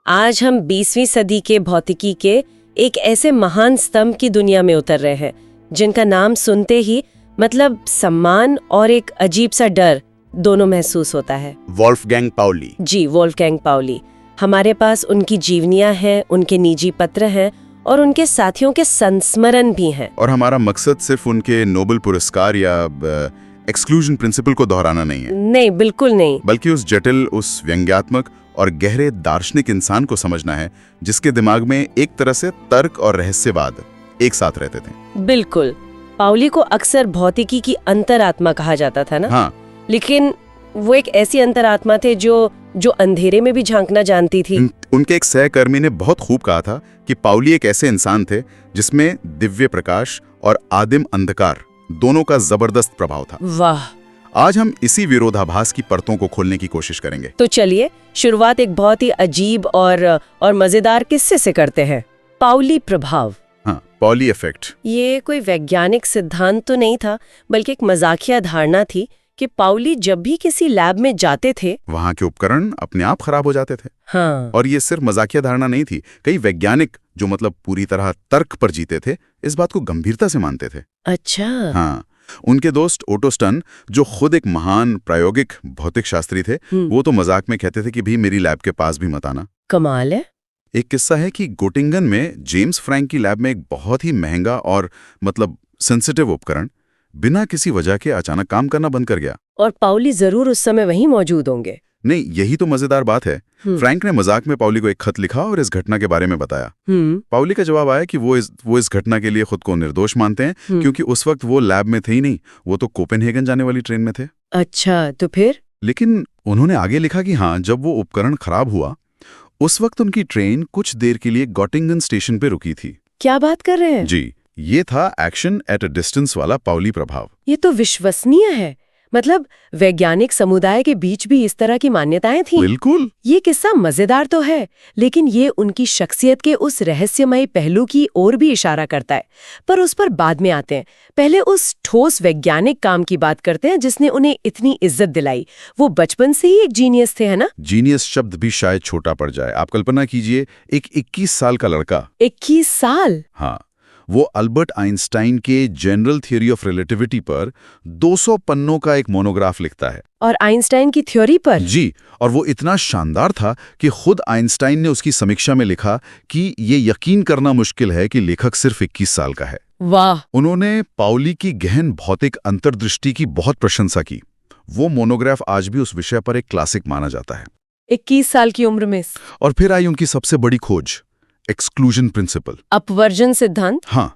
आज हम 20वीं सदी के भौतिकी के एक ऐसे महान स्तंभ की दुनिया में उतर रहे हैं जिनका नाम सुनते ही मतलब सम्मान और एक अजीब सा डर दोनों महसूस होता है। Wolfgang Pauli. जी, वोल्फगैंग पाउली। हमारे पास उनकी जीवनियां हैं, उनके निजी पत्र हैं और उनके साथियों के संस्मरण भी हैं। और हमारा मकसद सिर्फ उनके नोबेल पुरस्कार या एक्सक्लूजन प्रिंसिपल को दोहराना नहीं है। नहीं, बिल्कुल नहीं। बल्कि उस जटिल, उस व्यंग्यात्मक और गहरे दार्शनिक इंसान को समझना है जिसके दिमाग में एक तरह से तर्क और रहस्यवाद एक साथ रहते थे। बिल्कुल। पाउली को अक्सर भौतिकी की अंतरात्मा कहा जाता था ना। हाँ। लेकिन वो एक ऐसी अंतरात्मा थे जो अंधेरे में भी झांकना जानती थी। उनके एक सहकर्मी ने बहुत खूब कहा था कि पाउली एक ऐसे इंसान थे जिसमें दिव्य प्रकाश और आदिम अंधकार दोनों का जबरदस्त प्रभाव था। वाह। आज हम इसी विरोधाभास की परतों को खोलने की कोशिश करेंगे। तो चलिए शुरुआत एक बहुत ही अजीब और मजेदार किस्से से करते हैं। पाउली प्रभाव। हाँ, पाउली इफेक्ट। ये कोई वैज्ञानिक सिद्धांत तो नहीं था, बल्कि एक मजाकिया धारणा थी कि पाउली जब भी किसी लैब में जाते थे वहां के उपकरण अपने आप खराब हो जाते थे। हाँ। और ये सिर्फ मजाकिया धारणा नहीं थी। कई वैज्ञानिक जो मतलब पूरी तरह तर्क पर जीते थे इस बात को गंभीरता से मानते थे। अच्छा। हाँ, उनके दोस्त ओटो स्टर्न जो खुद एक महान प्रायोगिक भौतिक शास्त्री थे, वो तो मजाक में कहते थे कि भी मेरी लैब के पास भी मत आना। कमाल है। एक किस्सा है कि गोटिंगन में जेम्स फ्रैंक की लैब में एक बहुत ही महंगा और मतलब सेंसिटिव उपकरण बिना किसी वजह के अचानक काम करना बंद कर गया। और पाउली जरूर उस समय वहीं मौजूद होंगे। नहीं, यही तो मजेदार बात है। फ्रैंक ने मजाक में पाउली को एक खत लिखा और इस घटना के बारे में बताया। पाउली का जवाब आया कि वो इस घटना के लिए खुद को निर्दोष मानते हैं क्योंकि उस वक्त वो लैब में थे ही नहीं, वो तो कोपेनहेगन जाने वाली ट्रेन में थे। अच्छा, तो फिर? लेकिन उन्होंने आगे लिखा कि हाँ, जब वो उपकरण खराब हुआ उस वक्त उनकी ट्रेन कुछ देर के लिए गॉटिंगन स्टेशन पे रुकी थी। क्या बात कर रहे हैं? जी, ये था एक्शन एट अ डिस्टेंस वाला पाउली प्रभाव। ये तो विश्वसनीय है। मतलब वैज्ञानिक समुदाय के बीच भी इस तरह की मान्यताएं थीं। बिल्कुल। ये किस्सा मजेदार तो है, लेकिन ये उनकी शख्सियत के उस रहस्यमयी पहलू की ओर भी इशारा करता है। पर उस पर बाद में आते हैं। पहले उस ठोस वैज्ञानिक काम की बात करते हैं जिसने उन्हें इतनी इज्जत दिलाई। वो बचपन से ही एक जीनियस थे, है ना? जीनियस शब्द भी शायद छोटा पड़ जाए। आप कल्पना कीजिए, एक 21 साल का लड़का। 21 साल? हाँ, वो अल्बर्ट आइंस्टाइन के जनरल थ्योरी ऑफ रिलेटिविटी पर 200 पन्नों का एक मोनोग्राफ लिखता है। और आइंस्टाइन की थ्योरी पर? जी, और वो इतना शानदार था कि खुद आइंस्टाइन ने उसकी समीक्षा में लिखा कि ये यकीन करना मुश्किल है कि लेखक सिर्फ 21 साल का है। वाह। उन्होंने पाउली की गहन भौतिक अंतर्दृष्टि की बहुत प्रशंसा की। वो मोनोग्राफ आज भी उस विषय पर एक क्लासिक माना जाता है। 21 साल की उम्र में। और फिर आई उनकी सबसे बड़ी खोज, एक्सक्लूजन प्रिंसिपल, अपवर्जन सिद्धांत। हाँ,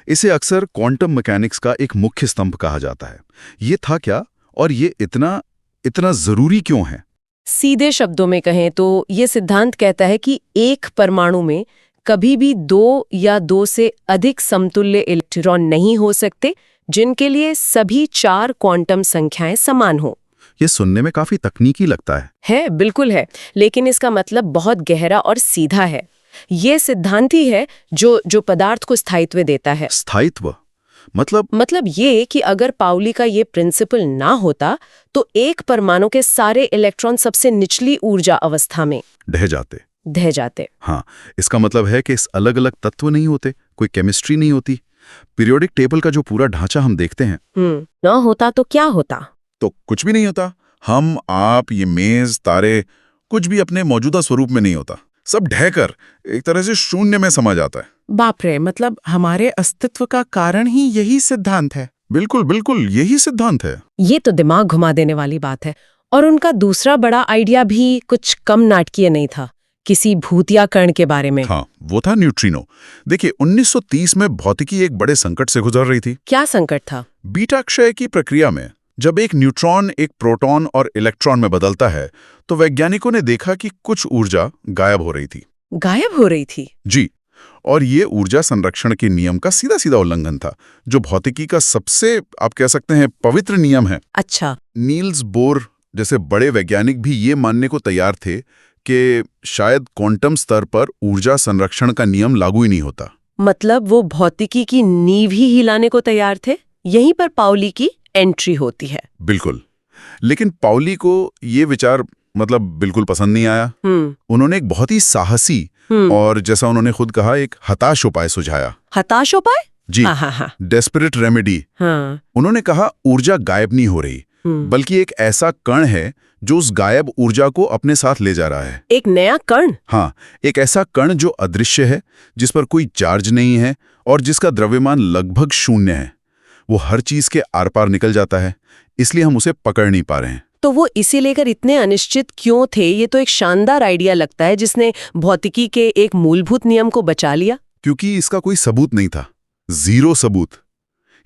इसे अक्सर क्वांटम मैकेनिक्स का एक मुख्य स्तंभ कहा जाता है। ये था क्या और ये इतना जरूरी क्यों है? सीधे शब्दों में कहें तो ये सिद्धांत कहता है कि एक परमाणु में कभी भी 2 या 2 से अधिक समतुल्य इलेक्ट्रॉन नहीं हो सकते जिनके लिए सभी 4 क्वांटम संख्याएं समान हो। ये सुनने में काफी तकनीकी लगता है। बिल्कुल है, लेकिन इसका मतलब बहुत गहरा और सीधा है। ये सिद्धांत ही है जो पदार्थ को स्थायित्व देता है। स्थायित्व मतलब ये कि अगर पाउली का ये प्रिंसिपल ना होता तो एक परमाणु के सारे इलेक्ट्रॉन सबसे निचली ऊर्जा अवस्था में ढह जाते। हाँ, इसका मतलब है कि इस अलग अलग तत्व नहीं होते, कोई केमिस्ट्री नहीं होती। पीरियोडिक टेबल का जो पूरा ढांचा हम देखते हैं, ना होता तो क्या होता? तो कुछ भी नहीं होता। हम, आप, ये मेज, तारे, कुछ भी अपने मौजूदा स्वरूप में नहीं होता। सब ढहकर एक तरह से शून्य में समा जाता है। बाप रे, मतलब हमारे अस्तित्व का कारण ही यही सिद्धांत है। बिल्कुल, यही सिद्धांत है। ये तो दिमाग घुमा देने वाली बात है। और उनका दूसरा बड़ा आइडिया भी कुछ कम नाटकीय नहीं था, किसी भूतिया कण के बारे में। हाँ, वो था न्यूट्रिनो। देखिए, 1930 में भौतिकी एक बड़े संकट से गुजर रही थी। क्या संकट था? बीटा क्षय की प्रक्रिया में जब एक न्यूट्रॉन एक प्रोटॉन और इलेक्ट्रॉन में बदलता है तो वैज्ञानिकों ने देखा कि कुछ ऊर्जा गायब हो रही थी। जी, और ये ऊर्जा संरक्षण के नियम का सीधा उल्लंघन था, जो भौतिकी का सबसे, आप कह सकते हैं, पवित्र नियम है। अच्छा। नील्स बोर जैसे बड़े वैज्ञानिक भी ये मानने को तैयार थे कि शायद क्वांटम स्तर पर ऊर्जा संरक्षण का नियम लागू ही नहीं होता। मतलब वो भौतिकी की नींव ही हिलाने को तैयार थे। यहीं पर पाउली की एंट्री होती है। बिल्कुल, लेकिन पाउली को ये विचार मतलब बिल्कुल पसंद नहीं आया। उन्होंने एक बहुत ही साहसी और जैसा उन्होंने खुद कहा एक हताश उपाय सुझाया। हताश उपाय? जी, डेस्परेट रेमेडी। उन्होंने कहा ऊर्जा गायब नहीं हो रही, बल्कि एक ऐसा कण है जो उस गायब ऊर्जा को अपने साथ ले जा रहा है। एक नया कण? हाँ, एक ऐसा कण जो अदृश्य है, जिस पर कोई चार्ज नहीं है और जिसका द्रव्यमान लगभग शून्य है। वो हर चीज के आर पार निकल जाता है, इसलिए हम उसे पकड़ नहीं पा रहे हैं। तो वो इसे लेकर इतने अनिश्चित क्यों थे? ये तो एक शानदार आइडिया लगता है जिसने भौतिकी के एक मूलभूत नियम को बचा लिया। क्योंकि इसका कोई सबूत नहीं था, जीरो सबूत।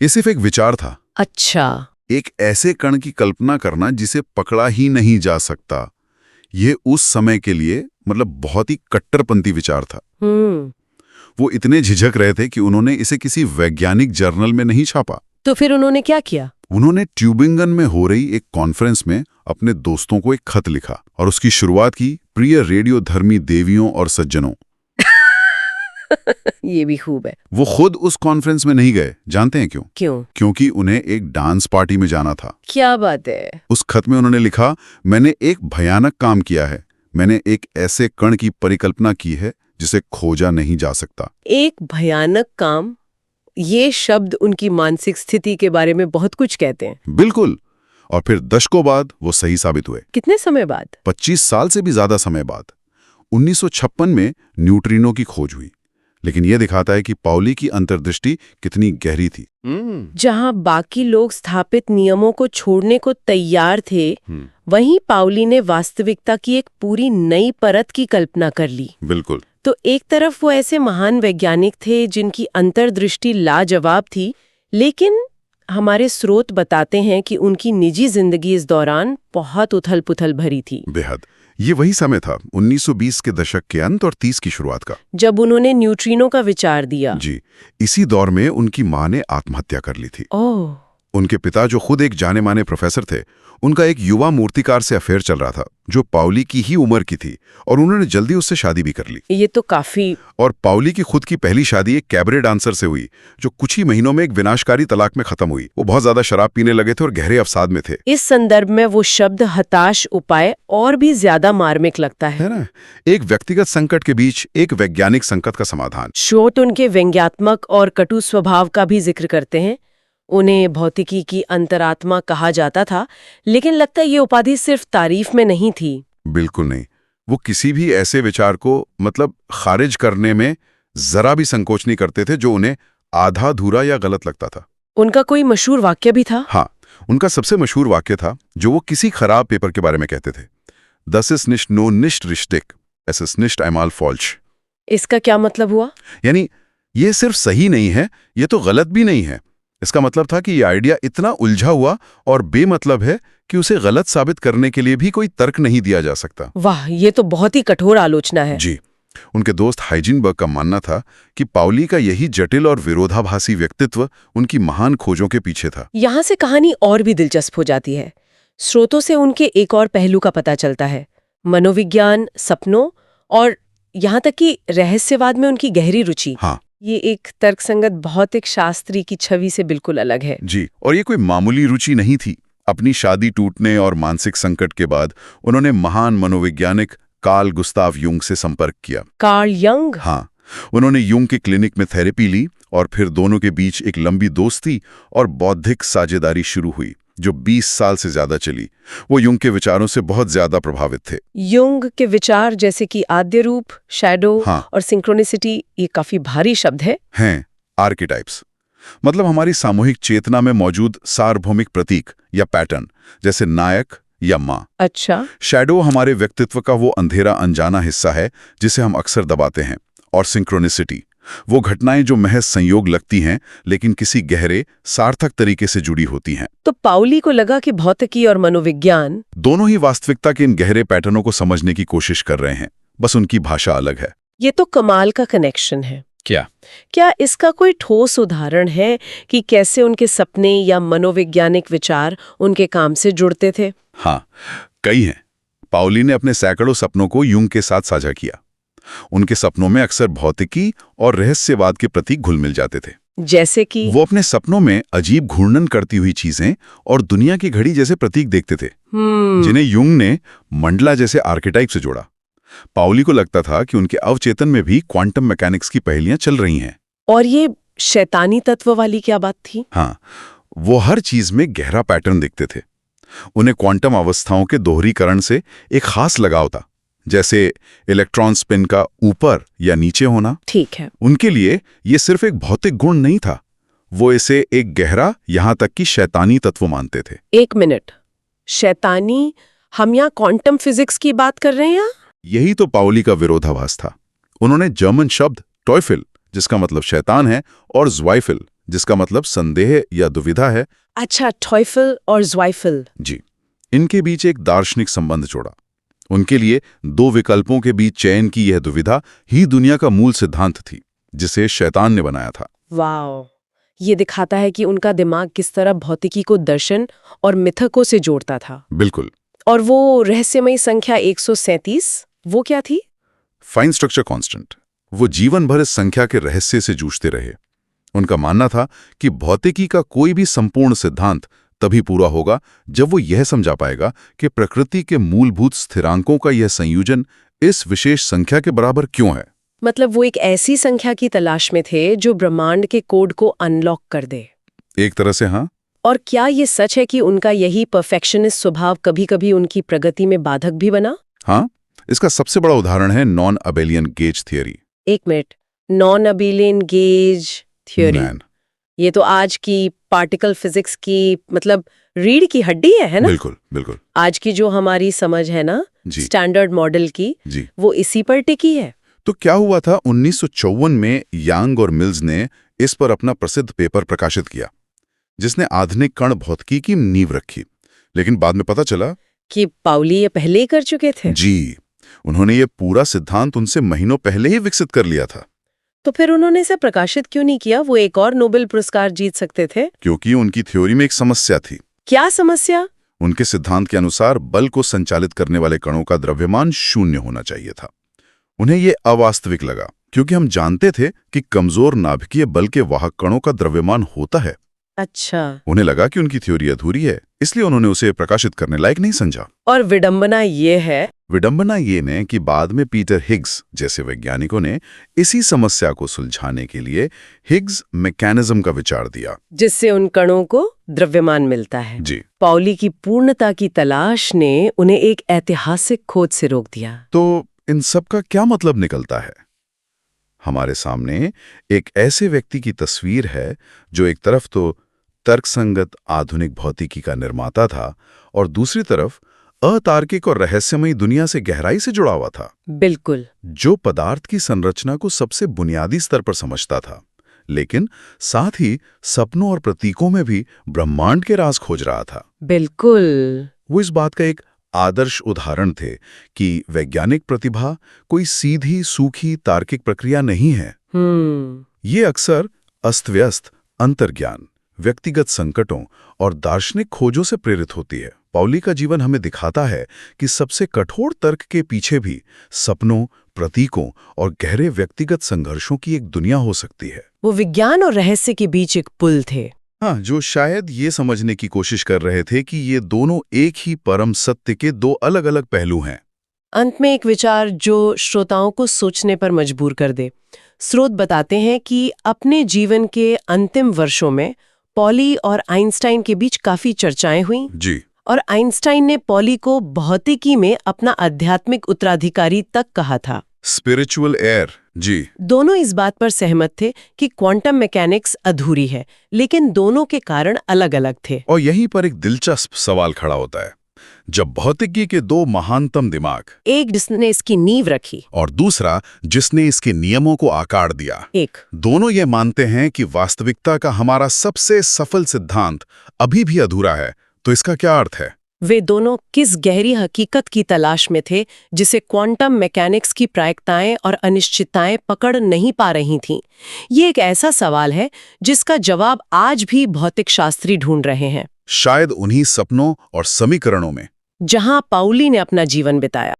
ये सिर्फ एक विचार था। अच्छा, एक ऐसे कण की कल्पना करना जिसे पकड़ा ही नहीं जा सकता। ये उस समय के लिए मतलब बहुत ही कट्टरपंथी विचार था। वो इतने झिझक रहे थे कि उन्होंने इसे किसी वैज्ञानिक जर्नल में नहीं छापा। तो फिर उन्होंने क्या किया? उन्होंने ट्यूबिंगन में हो रही एक कॉन्फ्रेंस में अपने दोस्तों को एक खत लिखा और उसकी शुरुआत की, प्रिय रेडियो धर्मी देवियों और सज्जनों। ये भी खूब है। वो खुद उस कॉन्फ्रेंस में नहीं गए, जानते हैं क्यों? क्यों? क्योंकि उन्हें एक डांस पार्टी में जाना था। क्या बात है। उस खत में उन्होंने लिखा, मैंने एक भयानक काम किया है। मैंने एक ऐसे कण की परिकल्पना की है जिसे खोजा नहीं जा सकता। एक भयानक काम, ये शब्द उनकी मानसिक स्थिति के बारे में बहुत कुछ कहते हैं। बिल्कुल। और फिर दशकों बाद वो सही साबित हुए। कितने समय बाद? 25 साल से भी ज्यादा समय बाद 1956 में न्यूट्रिनो की खोज हुई। लेकिन यह दिखाता है कि पाउली की अंतर्दृष्टि कितनी गहरी थी। जहां बाकी लोग स्थापित नियमों को छोड़ने को तैयार थे, वहीं पाउली ने वास्तविकता की एक पूरी नई परत की कल्पना कर ली। बिल्कुल। तो एक तरफ वो ऐसे महान वैज्ञानिक थे जिनकी अंतर्दृष्टि लाजवाब थी, लेकिन हमारे स्रोत बताते हैं कि उनकी निजी जिंदगी इस दौरान बहुत उथल-पुथल भरी थी। बेहद। ये वही समय था 1920 के दशक के अंत और 30 की शुरुआत का, जब उन्होंने न्यूट्रिनो का विचार दिया। जी, इसी दौर में उनकी मां ने आत्महत्या कर ली थी। ओह। उनके पिता जो खुद एक जाने माने प्रोफेसर थे, उनका एक युवा मूर्तिकार से अफेयर चल रहा था जो पाउली की ही उम्र की थी, और उन्होंने जल्दी उससे शादी भी कर ली। ये तो काफी। और पाउली की खुद की पहली शादी एक कैबरे डांसर से हुई जो कुछ ही महीनों में एक विनाशकारी तलाक में खत्म हुई। वो बहुत ज्यादा शराब पीने लगे थे और गहरे अवसाद में थे। इस संदर्भ में वो शब्द हताश उपाय और भी ज्यादा मार्मिक लगता है ना? एक व्यक्तिगत संकट के बीच एक वैज्ञानिक संकट का समाधान। शोट उनके व्यंग्यात्मक और कटु स्वभाव का भी जिक्र करते हैं। उन्हें भौतिकी की अंतरात्मा कहा जाता था, लेकिन लगता है ये उपाधि सिर्फ तारीफ में नहीं थी। बिल्कुल नहीं। वो किसी भी ऐसे विचार को मतलब खारिज करने में जरा भी संकोच नहीं करते थे जो उन्हें आधा अधूरा या गलत लगता था। उनका कोई मशहूर वाक्य भी था? हाँ, उनका सबसे मशहूर वाक्य था जो वो किसी खराब पेपर के बारे में कहते थे, Das ist nicht nur nicht richtig, es ist nicht einmal falsch। इसका क्या मतलब हुआ? यानी ये सिर्फ सही नहीं है, ये तो गलत भी नहीं है। इसका मतलब था कि ये आइडिया इतना उलझा हुआ और बेमतलब है कि उसे गलत साबित करने के लिए भी कोई तर्क नहीं दिया जा सकता। वाह, ये तो बहुत ही कठोर आलोचना है। जी। उनके दोस्त हाइजिनबर्ग का मानना था कि पाउली का यही जटिल और विरोधाभासी व्यक्तित्व उनकी महान खोजों के पीछे था। यहाँ से कहानी और भी दिलचस्प हो जाती है। स्रोतों से उनके एक और पहलू का पता चलता है, मनोविज्ञान, सपनों और यहाँ तक कि रहस्यवाद में उनकी गहरी रुचि। हाँ, ये एक तर्कसंगत भौतिक शास्त्री की छवि से बिल्कुल अलग है। जी, और ये कोई मामूली रुचि नहीं थी। अपनी शादी टूटने और मानसिक संकट के बाद उन्होंने महान मनोवैज्ञानिक कार्ल गुस्ताव युंग से संपर्क किया। Carl Jung? हाँ, उन्होंने युंग के क्लिनिक में थेरेपी ली और फिर दोनों के बीच एक लंबी दोस्ती और बौद्धिक साझेदारी शुरू हुई जो 20 साल से ज्यादा चली। वो युंग के विचारों से बहुत ज्यादा प्रभावित थे। युंग के विचार जैसे कि आद्य रूप, शैडो और सिंक्रोनिसिटी, ये काफी भारी शब्द हैं। आर्किटाइप्स मतलब हमारी सामूहिक चेतना में मौजूद सार्वभौमिक प्रतीक या पैटर्न, जैसे नायक या माँ। अच्छा। शैडो हमारे व्यक्तित्व का वो अंधेरा अनजाना हिस्सा है जिसे हम अक्सर दबाते हैं। और सिंक्रोनिसिटी वो घटनाएं जो महज संयोग लगती हैं लेकिन किसी गहरे सार्थक तरीके से जुड़ी होती हैं। तो पाउली को लगा कि भौतिकी और मनोविज्ञान दोनों ही वास्तविकता के इन गहरे पैटर्नों को समझने की कोशिश कर रहे हैं, बस उनकी भाषा अलग है। ये तो कमाल का कनेक्शन है। क्या इसका कोई ठोस उदाहरण है कि कैसे उनके सपने या मनोवैज्ञानिक विचार उनके काम से जुड़ते थे? हाँ, कई हैं। पाउली ने अपने सैकड़ों सपनों को युंग के साथ साझा किया। उनके सपनों में अक्सर भौतिकी और रहस्यवाद के प्रतीक घुल मिल जाते थे। जैसे कि वो अपने सपनों में अजीब घूर्णन करती हुई चीजें और दुनिया की घड़ी जैसे प्रतीक देखते थे, जिन्हें युंग ने मंडला जैसे आर्केटाइप से जोड़ा। पाउली को लगता था कि उनके अवचेतन में भी क्वांटम मैकेनिक्स की पहेलियां चल रही हैं। और ये शैतानी तत्व वाली क्या बात थी? हाँ, वो हर चीज में गहरा पैटर्न देखते थे। उन्हें क्वांटम अवस्थाओं के दोहरीकरण से एक खास लगाव था, जैसे इलेक्ट्रॉन स्पिन का ऊपर या नीचे होना। ठीक है। उनके लिए ये सिर्फ एक भौतिक गुण नहीं था, वो इसे एक गहरा, यहां तक कि शैतानी तत्व मानते थे। एक मिनट, शैतानी, हम यहाँ क्वांटम फिजिक्स की बात कर रहे हैं? यही तो पाउली का विरोधाभास था। उन्होंने जर्मन शब्द टॉयफिल, जिसका मतलब शैतान है, और ज़्वाइफिल, जिसका मतलब संदेह या दुविधा है। अच्छा, टॉयफिल और ज़्वाइफिल। जी, इनके बीच एक दार्शनिक संबंध जोड़ा। उनके लिए दो विकल्पों के बीच चयन की यह दुविधा ही दुनिया का मूल सिद्धांत थी, जिसे शैतान ने बनाया था। वाह, ये दिखाता है कि उनका दिमाग किस तरह भौतिकी को दर्शन और मिथकों से जोड़ता था। बिल्कुल। और वो रहस्यमयी संख्या 137, वो क्या थी? Fine structure constant. वो जीवन भर इस संख्या के रहस्य से जूझते रहे। उनका मानना था कि भौतिकी का कोई भी संपूर्ण सिद्धांत तभी पूरा होगा जब वो यह समझा पाएगा कि प्रकृति के मूलभूत स्थिरांकों का यह संयोजन इस विशेष संख्या के बराबर क्यों है। मतलब वो एक ऐसी संख्या की तलाश में थे जो ब्रह्मांड के कोड को अनलॉक कर दे। एक तरह से हाँ। और क्या ये सच है कि उनका यही परफेक्शनिस्ट स्वभाव कभी-कभी उनकी प्रगति में बाधक भी बना? हाँ, इसका सबसे बड़ा उदाहरण है नॉन अबेलियन गेज थियोरी। एक minute, non abelian gauge theory, ये तो आज की पार्टिकल फिजिक्स की मतलब रीढ़ की हड्डी है ना? बिल्कुल बिल्कुल। आज की जो हमारी समझ है ना स्टैंडर्ड मॉडल की, जी, वो इसी पर टिकी है। तो क्या हुआ था, 1954 में यांग और मिल्स ने इस पर अपना प्रसिद्ध पेपर प्रकाशित किया, जिसने आधुनिक कण भौतिकी की नींव रखी। लेकिन बाद में पता चला कि पाउली ये पहले ही कर चुके थे। जी, उन्होंने ये पूरा सिद्धांत उनसे महीनों पहले ही विकसित कर लिया था। तो फिर उन्होंने इसे प्रकाशित क्यों नहीं किया? वो एक और नोबेल पुरस्कार जीत सकते थे। क्योंकि उनकी थ्योरी में एक समस्या थी। क्या समस्या? उनके सिद्धांत के अनुसार बल को संचालित करने वाले कणों का द्रव्यमान शून्य होना चाहिए था। उन्हें ये अवास्तविक लगा, क्योंकि हम जानते थे कि कमजोर नाभिकीय बल के वाहक कणों का द्रव्यमान होता है। अच्छा। उन्हें लगा कि उनकी थ्योरी अधूरी है, इसलिए उन्होंने उसे प्रकाशित करने लायक नहीं समझा। और विडंबना ये ने कि बाद में पीटर हिग्स जैसे वैज्ञानिकों ने इसी समस्या को सुलझाने के लिए हिग्स मैकेनिज्म का विचार दिया, जिससे उन कणों को द्रव्यमान मिलता है। जी। पाउली की पूर्णता की तलाश ने उन्हें एक ऐतिहासिक खोज से रोक दिया। तो इन सब का क्या मतलब निकलता है? हमारे सामने एक ऐसे व्यक्ति की तस्वीर है जो एक तरफ तो तर्कसंगत आधुनिक भौतिकी का निर्माता था और दूसरी तरफ अतार्किक और रहस्यमयी दुनिया से गहराई से जुड़ा हुआ था। बिल्कुल। जो पदार्थ की संरचना को सबसे बुनियादी स्तर पर समझता था, लेकिन साथ ही सपनों और प्रतीकों में भी ब्रह्मांड के राज खोज रहा था। बिल्कुल। वो इस बात का एक आदर्श उदाहरण थे कि वैज्ञानिक प्रतिभा कोई सीधी सूखी तार्किक प्रक्रिया नहीं है। ये अक्सर अस्त-व्यस्त अंतर्ज्ञान, व्यक्तिगत संकटों और दार्शनिक खोजों से प्रेरित होती है। पाउली का जीवन हमें दिखाता है कि सबसे कठोर तर्क के पीछे भी सपनों, प्रतीकों और गहरे व्यक्तिगत संघर्षों की एक दुनिया हो सकती है। वो विज्ञान और रहस्य के बीच एक पुल थे। हाँ, जो शायद ये समझने की कोशिश कर रहे थे कि ये दोनों एक ही परम सत्य के दो अलग-अलग पहलू हैं। अंत में एक विचार जो श्रोताओं को सोचने पर मजबूर कर दे। स्रोत बताते हैं कि अपने जीवन के अंतिम वर्षों में पॉली और आइंस्टाइन के बीच काफी चर्चाएं हुई। जी। और आइंस्टाइन ने पॉली को भौतिकी में अपना आध्यात्मिक उत्तराधिकारी तक कहा था, स्पिरिचुअल एयर। जी। दोनों इस बात पर सहमत थे कि क्वांटम मैकेनिक्स अधूरी है, लेकिन दोनों के कारण अलग-अलग थे। और यहीं पर एक दिलचस्प सवाल खड़ा होता है। जब भौतिकी के दो महानतम दिमाग, एक जिसने इसकी नींव रखी और दूसरा जिसने इसके नियमों को आकार दिया, दोनों ये मानते हैं कि वास्तविकता का हमारा सबसे सफल सिद्धांत अभी भी अधूरा है, तो इसका क्या अर्थ है? वे दोनों किस गहरी हकीकत की तलाश में थे जिसे क्वांटम मैकेनिक्स की प्रायिकताएं और अनिश्चितताएं पकड़ नहीं पा रही थीं? ये एक ऐसा सवाल है जिसका जवाब आज भी भौतिक शास्त्री ढूंढ रहे हैं, शायद उन्हीं सपनों और समीकरणों में जहां पाउली ने अपना जीवन बिताया।